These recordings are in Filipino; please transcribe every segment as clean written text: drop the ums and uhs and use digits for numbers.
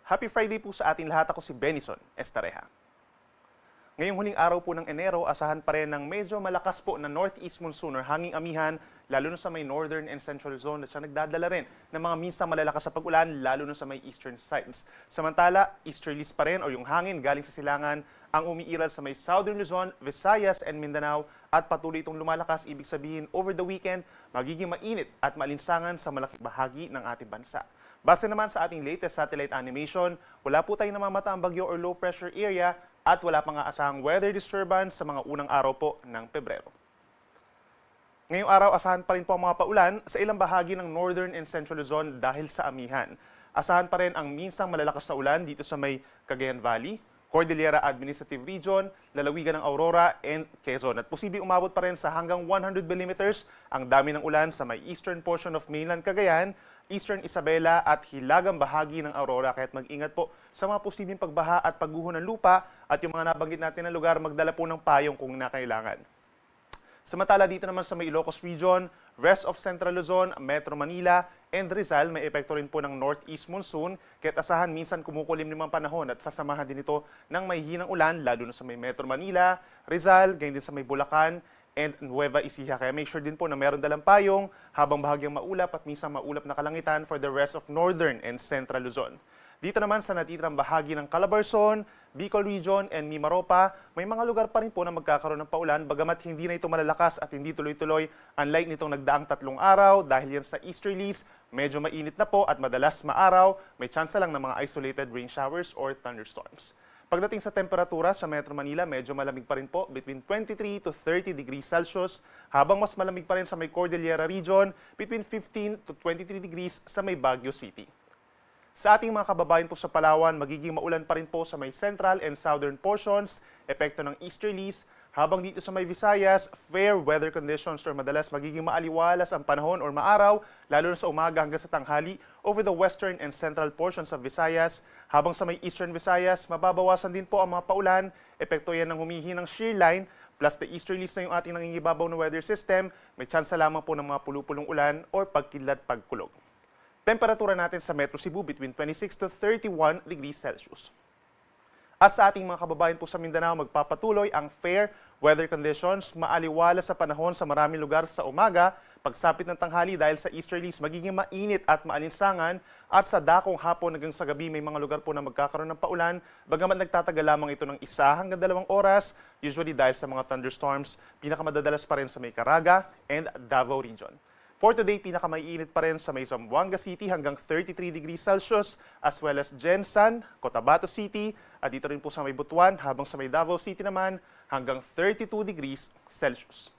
Happy Friday po sa ating lahat. Ako si Benison Estareja. Ngayong huling araw po ng Enero, asahan pa rin ng medyo malakas po na northeast monsoon or hanging amihan, lalo na sa may northern and central zone at siya nagdadala rin ng mga minsang malalakas sa pag-ulan, lalo na sa may eastern sides. Samantala, easterlies pa rin o yung hangin galing sa silangan ang umiiral sa may southern Luzon, Visayas and Mindanao at patuloy itong lumalakas. Ibig sabihin, over the weekend, magiging mainit at malinsangan sa malaking bahagi ng ating bansa. Base naman sa ating latest satellite animation, wala po tayong namamataang bagyo or low pressure area at wala pang aasahang weather disturbance sa mga unang araw po ng Pebrero. Ngayong araw, asahan pa rin po ang mga paulan sa ilang bahagi ng northern and central Luzon dahil sa amihan. Asahan pa rin ang minsang malalakas na ulan dito sa may Cagayan Valley, Cordillera Administrative Region, lalawigan ng Aurora and Quezon. At posibleng umabot pa rin sa hanggang 100 millimeters ang dami ng ulan sa may eastern portion of mainland Cagayan, Eastern Isabela at hilagang bahagi ng Aurora. Kaya't mag-ingat po sa mga posibleng pagbaha at pagguho ng lupa at yung mga nabanggit natin na lugar, magdala po ng payong kung nakailangan. Samantala dito naman sa may Ilocos Region, rest of Central Luzon, Metro Manila, and Rizal, may epekto rin po ng northeast monsoon. Kaya't asahan minsan kumukulim ng mga panahon at sasamahan din ito ng mahihinang ulan, lalo na sa may Metro Manila, Rizal, ganyan din sa may Bulacan, and Nueva Ecija. Kaya make sure din po na meron dalang payong habang bahagyang maulap at minsan maulap na kalangitan for the rest of northern and central Luzon. Dito naman sa natitirang bahagi ng Calabarzon, Bicol Region, and Mimaropa, may mga lugar pa rin po na magkakaroon ng paulan bagamat hindi na ito malalakas at hindi tuloy-tuloy unlike nitong nagdaang 3 araw dahil yan sa easterlies, medyo mainit na po at madalas maaraw, may tsansa lang ng mga isolated rain showers or thunderstorms. Pagdating sa temperatura sa Metro Manila, medyo malamig pa rin po, between 23 to 30 degrees Celsius, habang mas malamig pa rin sa may Cordillera Region, between 15 to 23 degrees sa may Baguio City. Sa ating mga kababayan po sa Palawan, magiging maulan pa rin po sa may central and southern portions, epekto ng easterlies, habang dito sa may Visayas, fair weather conditions or madalas magiging maaliwalas ang panahon or maaraw, lalo na sa umaga hanggang sa tanghali over the western and central portions of Visayas. Habang sa may eastern Visayas, mababawasan din po ang mga paulan, epekto yan ng humihinang shear line, plus the easterlies na yung ating nangingibabaw na weather system, may tsansa lamang po ng mga pulupulong ulan or pagkidlat pagkulog. Temperatura natin sa Metro Cebu between 26 to 31 degrees Celsius. At sa ating mga kababayan po sa Mindanao, magpapatuloy ang fair weather conditions, maaliwala sa panahon sa maraming lugar sa umaga, pagsapit ng tanghali dahil sa easterlies magiging mainit at maalinsangan at sa dakong hapon hanggang sa gabi may mga lugar po na magkakaroon ng paulan, bagamat nagtatagal lamang ito ng 1 hanggang 2 oras, usually dahil sa mga thunderstorms, pinakamadadalas pa rin sa may Caraga and Davao Region. For today, pinakamaiinit pa rin sa may Zamboanga City hanggang 33 degrees Celsius as well as Gensan, Cotabato City at dito rin po sa may Butuan habang sa may Davao City naman hanggang 32 degrees Celsius.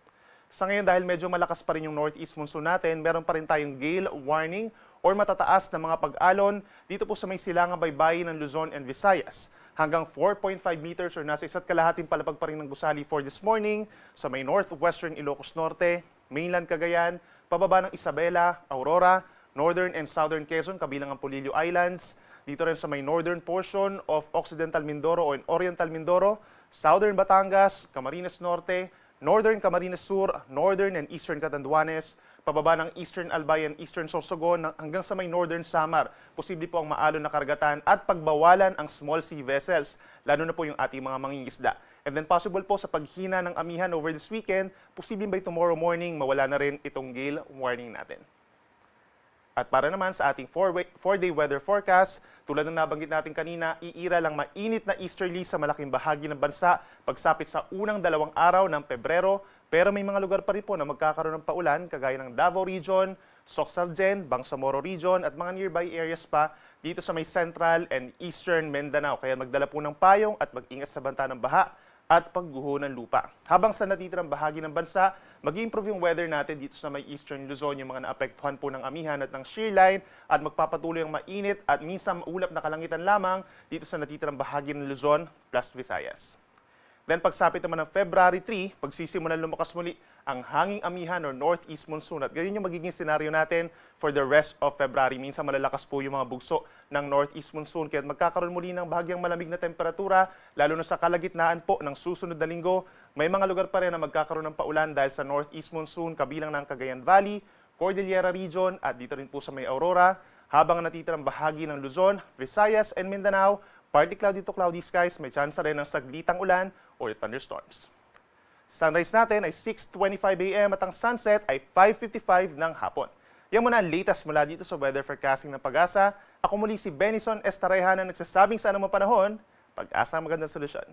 Sa ngayon dahil medyo malakas pa rin yung northeast monsoon natin, meron pa rin tayong gale warning or matataas na mga pag-alon dito po sa may silangang baybayin ng Luzon and Visayas. Hanggang 4.5 meters or nasa 1.5 palapag pa rin ng gusali for this morning sa may northwestern Ilocos Norte, mainland Cagayan, pababa ng Isabela, Aurora, northern and southern Quezon, kabilang ang Polillo Islands, dito rin sa may northern portion of Occidental Mindoro o Oriental Mindoro, southern Batangas, Camarines Norte, northern Camarines Sur, northern and eastern Catanduanes, pababa ng eastern Albay and eastern Sorsogon hanggang sa may northern Samar. Posible po ang maalon na karagatan at pagbawalan ang small sea vessels, lalo na po yung ating mga mangingisda. And then possible po sa paghina ng amihan over this weekend, posibleng by tomorrow morning mawala na rin itong gale warning natin. At para naman sa ating 4-day weather forecast, tulad ng nabanggit natin kanina, iira lang mainit na easterly sa malaking bahagi ng bansa pagsapit sa unang 2 araw ng Pebrero, pero may mga lugar pa rin po na magkakaroon ng paulan kagaya ng Davao Region, Soxalgen, Bangsamoro Region at mga nearby areas pa dito sa may central and eastern Mindanao. Kaya magdala po ng payong at mag-ingat sa banta ng baha at pagguho ng lupa. Habang sa natitirang bahagi ng bansa, mag-improve yung weather natin dito sa may eastern Luzon, yung mga naapektuhan po ng amihan at ng shear line at magpapatuloy ang mainit at minsan maulap na kalangitan lamang dito sa natitirang bahagi ng Luzon plus Visayas. Then pagsapit naman ng February 3, pagsisimulan lumakas muli ang hanging amihan or northeast monsoon at ganyan yung magiging senaryo natin for the rest of February. Minsan malalakas po yung mga bugso ng northeast monsoon kaya magkakaroon muli ng bahagyang malamig na temperatura lalo na sa kalagitnaan po ng susunod na linggo. May mga lugar pa rin na magkakaroon ng paulan dahil sa northeast monsoon kabilang ng Cagayan Valley, Cordillera Region at dito rin po sa may Aurora, Habang ang natitirang bahagi ng Luzon, Visayas, and Mindanao, partly cloudy to cloudy skies, may chance na rin ng saglitang ulan or thunderstorms. Sunrise natin ay 6:25 a.m. at ang sunset ay 5:55 ng hapon. Yan muna ang latest mula dito sa weather forecasting ng Pag-asa. Ako muli si Benison Estareha na nagsasabing sa anumang panahon, Pag-asa ang magandang solusyon.